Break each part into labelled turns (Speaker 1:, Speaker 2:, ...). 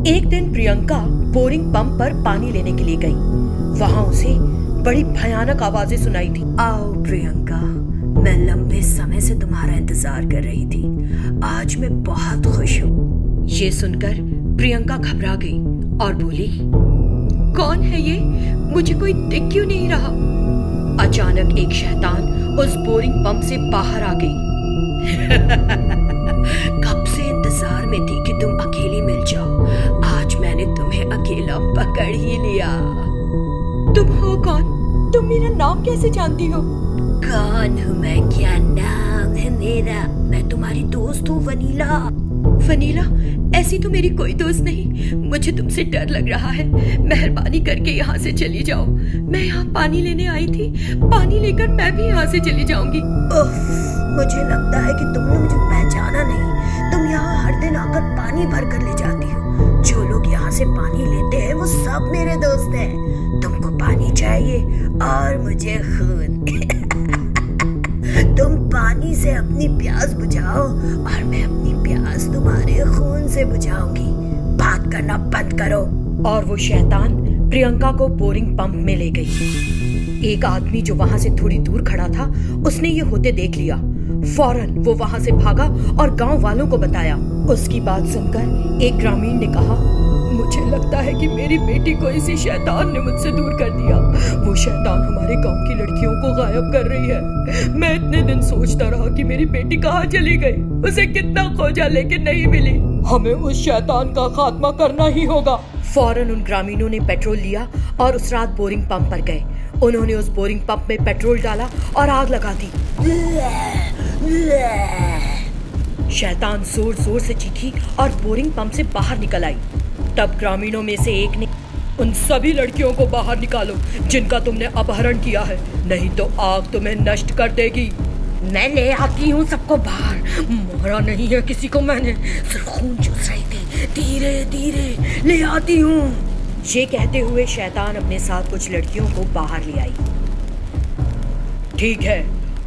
Speaker 1: एक दिन Priyanka boring pump पर पानी लेने के लिए गई। वहां उसे बड़ी भयानक आवाजें सुनाई थी।
Speaker 2: आओ प्रियंका, मैं लंबे समय से तुम्हारा इंतजार कर रही थी। आज मैं बहुत खुश हूँ।
Speaker 1: ये सुनकर प्रियंका घबरा गई और बोली, कौन है ये? मुझे कोई दिख क्यों नहीं रहा? अचानक एक शैतान उस बोरिंग पंप से बाहर आ गई।
Speaker 2: कब से इंतजार में थी कि तुम अकेली मिल जाओ। आज मैंने तुम्हें अकेला पकड़ ही लिया।
Speaker 1: तुम हो कौन? तुम मेरा नाम कैसे जानती हो?
Speaker 2: कौन हूँ मैं? क्या नाम है मेरा? मैं तुम्हारी दोस्त हूँ वनीला।
Speaker 1: वनीला? ऐसी तो मेरी कोई दोस्त नहीं। मुझे तुमसे डर लग रहा है। मेहरबानी करके यहाँ से चली जाओ। मैं यहाँ पानी लेने आई थी। पानी लेकर मैं भी यहाँ से चली जाऊंगी।
Speaker 2: मुझे लगता है कि तुमने मुझे पहचाना नहीं। तुम यहाँ हर दिन आकर पानी भर कर ले जाती हो। जो लोग यहाँ से पानी लेते हैं वो सब मेरे दोस्त हैं। तुमको पानी चाहिए और मुझे खून। तुम पानी से अपनी प्यास बुझाओ और मैं अपनी प्यास तुम्हारे खून से बुझाऊंगी। बात करना बंद करो।
Speaker 1: और वो शैतान प्रियंका को बोरिंग पंप में ले गई। एक आदमी जो वहां से थोड़ी दूर खड़ा था, उसने ये होते देख लिया। फौरन वो वहां से भागा और गांव वालों को बताया। उसकी बात सुनकर एक ग्रामीण ने कहा, मुझे लगता है कि मेरी बेटी को इसी शैतान ने मुझसे दूर कर दिया। वो शैतान हमारे गांव की लड़कियों को गायब कर रही है। मैं इतने दिन सोचता रहा कि मेरी बेटी कहाँ चली गई। उसे कितना खोजा लेकिन नहीं मिली। हमें उस शैतान का खात्मा करना ही होगा। फौरन उन ग्रामीणों ने पेट्रोल लिया और उस रात बोरिंग पंप पर गए। उन्होंने उस बोरिंग पंप में पेट्रोल डाला और आग लगा दी। शैतान जोर जोर से चीखी और बोरिंग पंप से बाहर निकल आई। तब ग्रामीणों में से एक ने, उन सभी लड़कियों को बाहर निकालो जिनका तुमने अपहरण किया है, नहीं तो आग तुम्हें नष्ट कर देगी। मैं ले आती हूँ सबको बाहर। मारा नहीं है किसी को मैंने, सिर्फ खून चूस रही थी। धीरे धीरे ले आती हूँ। ये कहते हुए शैतान अपने साथ कुछ लड़कियों को बाहर ले आई। ठीक है,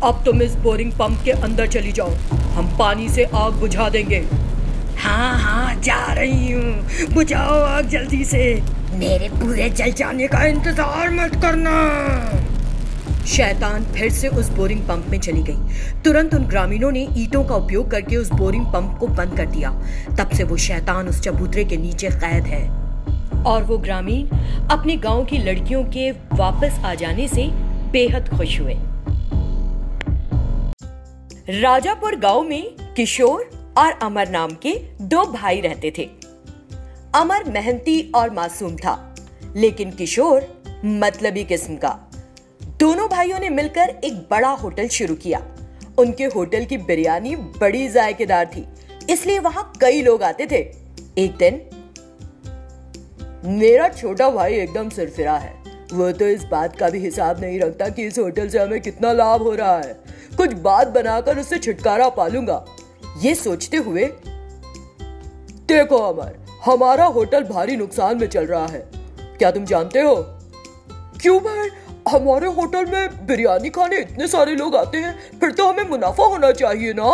Speaker 1: अब तुम इस बोरिंग पंप के अंदर चली जाओ। हम पानी से आग बुझा देंगे। हाँ हाँ, जा रही हूँ। बुझाओ आग जल्दी से। मेरे पूरे जल जाने का इंतजार मत करना। शैतान फिर से उस बोरिंग पंप में चली गई। तुरंत उन ग्रामीणों ने ईंटों का उपयोग करके उस बोरिंग पंप को बंद कर दिया। तब से वो शैतान उस चबूतरे के नीचे कैद है। और वो ग्रामीण अपने गांव की लड़कियों के वापस आ जाने से बेहद खुश हुए। राजापुर गांव में किशोर और अमर नाम के दो भाई रहते थे। अमर मेहनती और मासूम था, लेकिन किशोर मतलबी किस्म का। दोनों भाइयों ने मिलकर एक बड़ा होटल शुरू किया। उनके होटल की बिरयानी बड़ी जायकेदार थी, इसलिए वहां कई लोग आते थे। एक दिन, मेरा छोटा भाई एकदम सिरफिरा है। वो तो इस बात का भी हिसाब नहीं रखता कि इस होटल से हमें कितना लाभ हो रहा है। कुछ बात बनाकर उससे छुटकारा पालूंगा। ये सोचते हुए, देखो अमर, हमारा होटल भारी नुकसान में चल रहा है। क्या तुम जानते हो? क्यों भाई? हमारे होटल में बिरयानी खाने इतने सारे लोग आते हैं, फिर तो हमें मुनाफा होना चाहिए ना।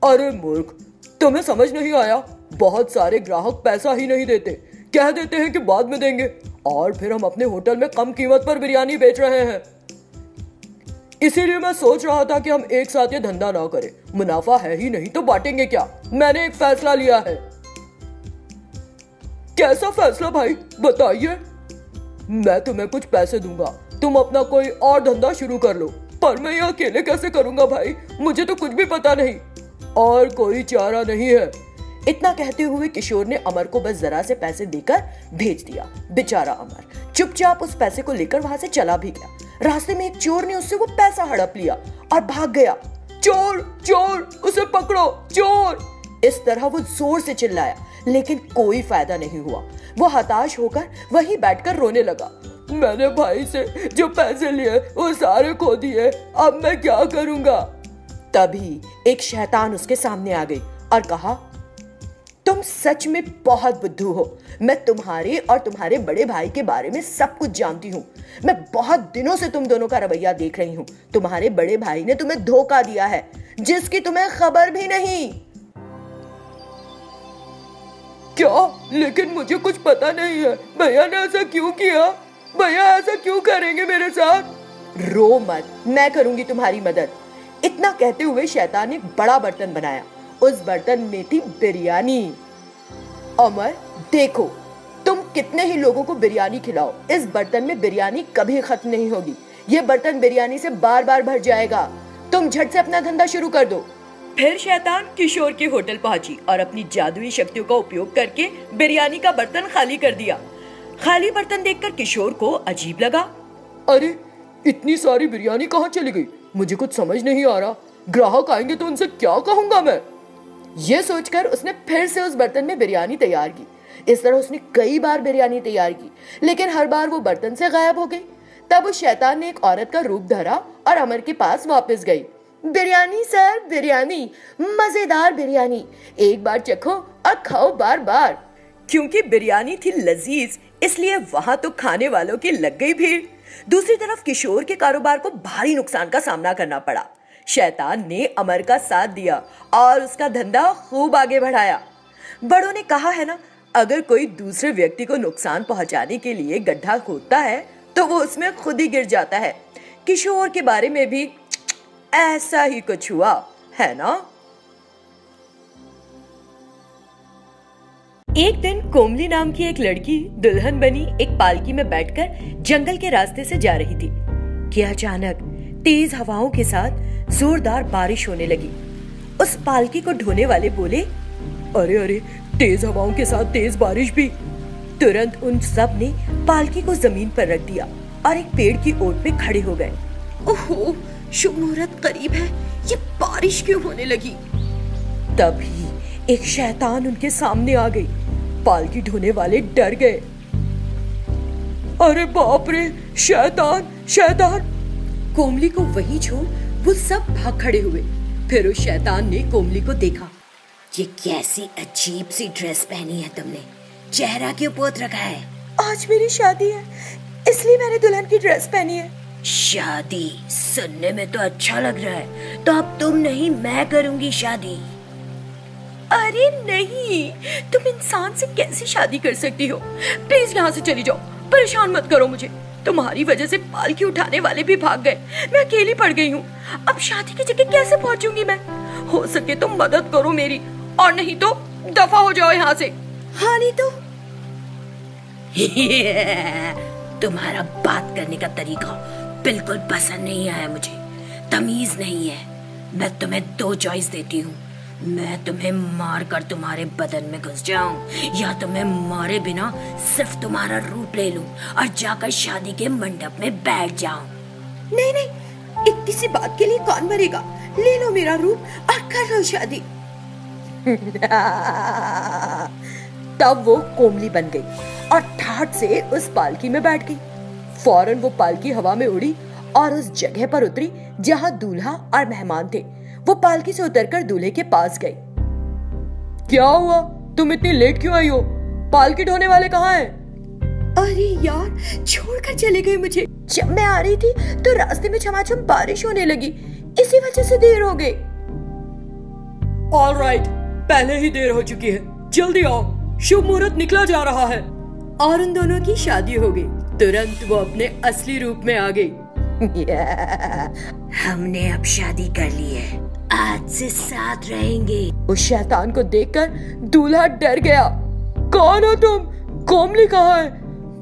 Speaker 1: अरे मूर्ख, तुम्हें समझ नहीं आया? बहुत सारे ग्राहक पैसा ही नहीं देते, कह देते हैं कि बाद में देंगे, और फिर हम अपने होटल में कम कीमत पर बिरयानी बेच रहे हैं। इसीलिए मैं सोच रहा था कि हम एक साथ ये धंधा ना करें। मुनाफा है ही नहीं तो बांटेंगे क्या? मैंने एक फैसला लिया है। कैसा फैसला भाई, बताइए। मैं तुम्हें कुछ पैसे दूंगा, तुम अपना कोई और धंधा शुरू कर लो। पर मैं ये अकेले कैसे करूंगा भाई? मुझे तो कुछ भी पता नहीं और कोई चारा नहीं है। इतना कहते हुए किशोर ने अमर को बस जरा से पैसे देकर भेज दिया। बेचारा अमर चुपचाप उस पैसे को लेकर वहां से चला भी गया। रास्ते में एक चोर ने उससे वो पैसा हड़प लिया और भाग गया। चोर चोर, उसे पकड़ो, चोर! इस तरह वो जोर से चिल्लाया, लेकिन कोई फायदा नहीं हुआ। वो हताश होकर वहीं बैठकर रोने लगा। मैंने भाई से जो पैसे लिए वो सारे खो दिए, अब मैं क्या करूंगा? तभी एक शैतान उसके सामने आ गई और कहा, तुम सच में बहुत बुद्धू हो। मैं तुम्हारे और तुम्हारे बड़े भाई के बारे में सब कुछ जानती हूँ। मैं बहुत दिनों से तुम दोनों का रवैया देख रही हूँ। तुम्हारे बड़े भाई ने तुम्हें धोखा दिया है, जिसकी तुम्हें खबर भी नहीं। क्या? लेकिन मुझे कुछ पता नहीं है। भैया ने ऐसा क्यों किया? भैया ऐसा क्यों करेंगे मेरे साथ? रो मत, मैं करूंगी तुम्हारी मदद। इतना कहते हुए शैतान ने एक बड़ा बर्तन बनाया। उस बर्तन में थी बिरयानी। अमर देखो, तुम कितने ही लोगों को बिरयानी खिलाओ, इस बर्तन में बिरयानी कभी खत्म नहीं होगी। ये बर्तन बिरयानी से बार बार भर जाएगा। तुम झट से अपना धंधा शुरू कर दो। फिर शैतान किशोर के होटल पहुंची और अपनी जादुई शक्तियों का उपयोग करके बिरयानी का बर्तन खाली कर दिया। खाली बर्तन देखकर किशोर को अजीब लगा। अरे इतनी सारी बिरयानी कहाँ चली गई? मुझे कुछ समझ नहीं आ रहा। ग्राहक आएंगे तो उनसे क्या कहूंगा मैं? ये सोचकर उसने फिर से उस बर्तन में बिरयानी तैयार की। इस तरह उसने कई बार बिरयानी तैयार की, लेकिन हर बार वो बर्तन से गायब हो गई। तब उस शैतान ने एक औरत का रूप धरा और अमर के पास वापस गई। बिरयानी सर, बिरयानी, मजेदार बिरयानी, एक बार चखो और खाओ बार बार। क्योंकि बिरयानी थी लजीज, इसलिए वहां तो खाने वालों की लग गई भीड़। दूसरी तरफ किशोर के कारोबार को भारी नुकसान का सामना करना पड़ा। शैतान ने अमर का साथ दिया और उसका धंधा खूब आगे बढ़ाया। बड़ों ने कहा है ना, अगर कोई दूसरे व्यक्ति को नुकसान पहुंचाने के लिए गड्ढा खोदता है तो वो उसमें खुद ही गिर जाता है। किशोर के बारे में भी ऐसा ही कुछ हुआ है ना। एक दिन कोमली नाम की एक लड़की दुल्हन बनी एक पालकी में बैठकर जंगल के रास्ते से जा रही थी कि अचानक तेज हवाओं के साथ जोरदार बारिश होने लगी। उस पालकी को ढोने वाले बोले, अरे अरे, तेज हवाओं के साथ तेज बारिश भी। तुरंत उन सब ने पालकी को जमीन पर रख दिया और एक पेड़ की ओट पे खड़े हो गए। ओहो, शुभ मुहूर्त करीब है, ये बारिश क्यों होने लगी? तभी एक शैतान उनके सामने आ गई। पालकी ढोने वाले डर गए। अरे बाप रे, शैतान शैतान! कोमली को वहीं छोड़ वो सब भाग खड़े हुए। फिर उस शैतान ने कोमली को देखा।
Speaker 2: ये कैसी अजीब सी ड्रेस पहनी है तुमने, चेहरा क्यों पोत रखा है?
Speaker 1: आज मेरी शादी है, इसलिए मैंने दुल्हन की ड्रेस पहनी है।
Speaker 2: शादी सुनने में तो अच्छा लग रहा है, तो अब तुम नहीं मैं करूंगी शादी।
Speaker 1: अरे नहीं, तुम इंसान से कैसे शादी कर सकती हो? प्लीज यहाँ से चली जाओ, परेशान मत करो मुझे। तुम्हारी वजह से पालकी उठाने वाले भी भाग गए, मैं अकेली पड़ गई हूँ। अब शादी की जगह कैसे पहुँचूंगी मैं? हो सके तो मदद करो मेरी, और नहीं तो दफा हो जाओ यहाँ से। हाँ नहीं तो
Speaker 2: तुम्हारा बात करने का तरीका बिल्कुल पसंद नहीं आया मुझे, तमीज नहीं है। मैं तुम्हें दो चॉइस देती हूँ, मैं तुम्हें मार कर तुम्हारे बदन में घुस जाऊं या तुम्हें मारे बिना सिर्फ तुम्हारा रूप ले लूं और जाकर शादी के मंडप में बैठ जाऊं।
Speaker 1: नहीं नहीं, इतनी सी बात के लिए कौन मरेगा? ले लो मेरा रूप और कर लो शादी। तब वो कोमली बन गई और ठाठ से उस पालकी में बैठ गई। फौरन वो पालकी हवा में उड़ी और उस जगह पर उतरी जहाँ दूल्हा और मेहमान थे। वो पालकी से उतरकर दूल्हे के पास गई। क्या हुआ? तुम इतनी लेट क्यों आई हो? पालकी ढोने वाले कहाँ हैं? अरे यार, छोड़कर चले गए मुझे। जब मैं आ रही थी तो रास्ते में झमाझम बारिश होने लगी, इसी वजह से देर हो गई। ऑलराइट, पहले ही देर हो चुकी है, जल्दी आओ, शुभ मुहूर्त निकला जा रहा है। और उन दोनों की शादी हो गई। तुरंत वो अपने असली रूप में आ गई।
Speaker 2: हमने अब शादी कर ली है, आज से साथ रहेंगे।
Speaker 1: उस शैतान को देखकर दूल्हा डर गया। कौन हो तुम? कोमली कहाँ है?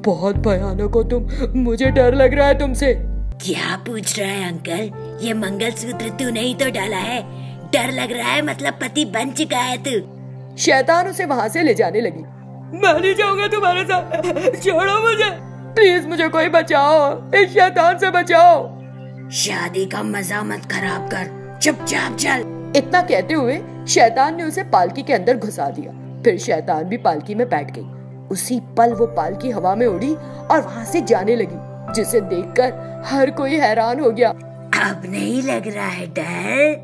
Speaker 1: बहुत भयानक हो तुम, मुझे डर लग रहा है तुमसे।
Speaker 2: क्या पूछ रहा है अंकल? ये मंगलसूत्र तूने ही तो डाला है, डर लग रहा है मतलब पति बन चुका है तू।
Speaker 1: शैतान उसे वहाँ से ले जाने लगी। मैं नहीं जाऊंगा तुम्हारे साथ, छोड़ो मुझे, प्लीज मुझे कोई बचाओ, इस शैतान से बचाओ।
Speaker 2: शादी का मजा मत खराब कर, चुपचाप चल।
Speaker 1: इतना कहते हुए शैतान ने उसे पालकी के अंदर घुसा दिया। फिर शैतान भी पालकी में बैठ गई। उसी पल वो पालकी हवा में उड़ी और वहाँ से जाने लगी, जिसे देखकर हर कोई हैरान हो गया।
Speaker 2: अब नहीं लग रहा है डर?